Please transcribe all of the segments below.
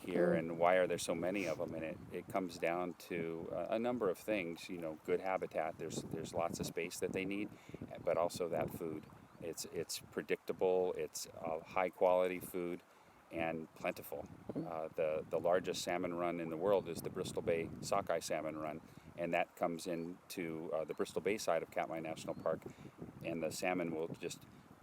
here and why are there so many of them? And it comes down to a number of things. You know, good habitat. There's lots of space that they need, but also that food. It's predictable. It's high quality food and plentiful. The largest salmon run in the world is the Bristol Bay sockeye salmon run, and that comes into the Bristol Bay side of Katmai National Park, and the salmon will just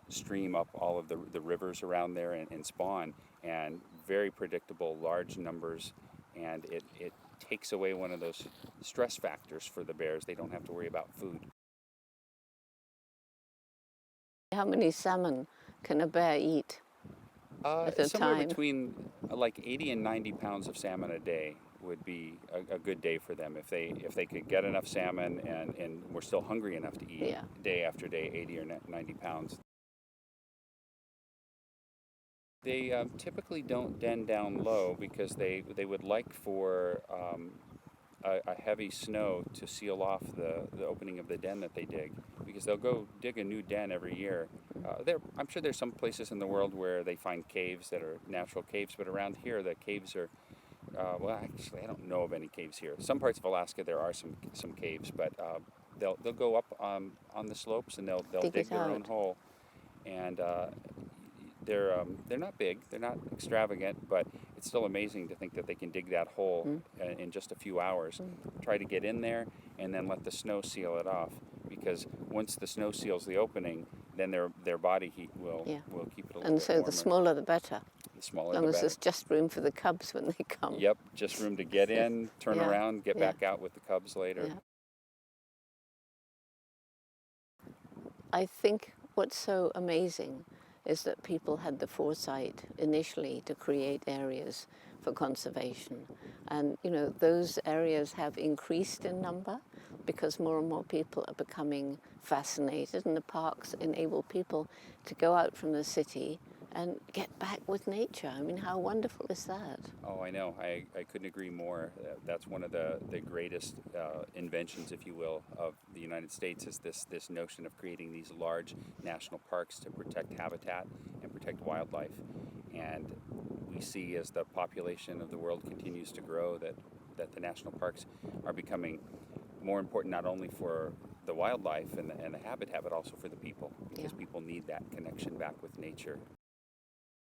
stream up all of the rivers around there and spawn, and very predictable, large numbers, and it takes away one of those stress factors for the bears. They don't have to worry about food. How many salmon can a bear eat at a Somewhere time? between like 80 and 90 pounds of salmon a day would be a good day for them if they could get enough salmon and were still hungry enough to eat day after day, 80 or 90 pounds. They typically don't den down low because they would like for a heavy snow to seal off the opening of the den that they dig, because they'll go dig a new den every year. I'm sure there's some places in the world where they find caves that are natural caves, but around here the caves are, well, actually I don't know of any caves here. Some parts of Alaska there are some caves, but they'll go up on the slopes and they'll dig their own hole, and they're not big, they're not extravagant, but it's still amazing to think that they can dig that hole in just a few hours. Try to get in there and then let the snow seal it off, because once the snow seals the opening, then their body heat will keep it a little bit And so warmer. the smaller the better. The smaller As long the as better. there's just room for the cubs when they come. Yep, just room to get in, turn around, get back out with the cubs later. Yeah. I think what's so amazing is that people had the foresight initially to create areas for conservation. And, you know, those areas have increased in number because more and more people are becoming fascinated, and the parks enable people to go out from the city and get back with nature. I mean, how wonderful is that? Oh, I know. I couldn't agree more. That's one of the greatest inventions, if you will, of the United States, is this notion of creating these large national parks to protect habitat and protect wildlife. And we see, as the population of the world continues to grow, that the national parks are becoming more important, not only for the wildlife and the habitat, but also for the people, because people need that connection back with nature.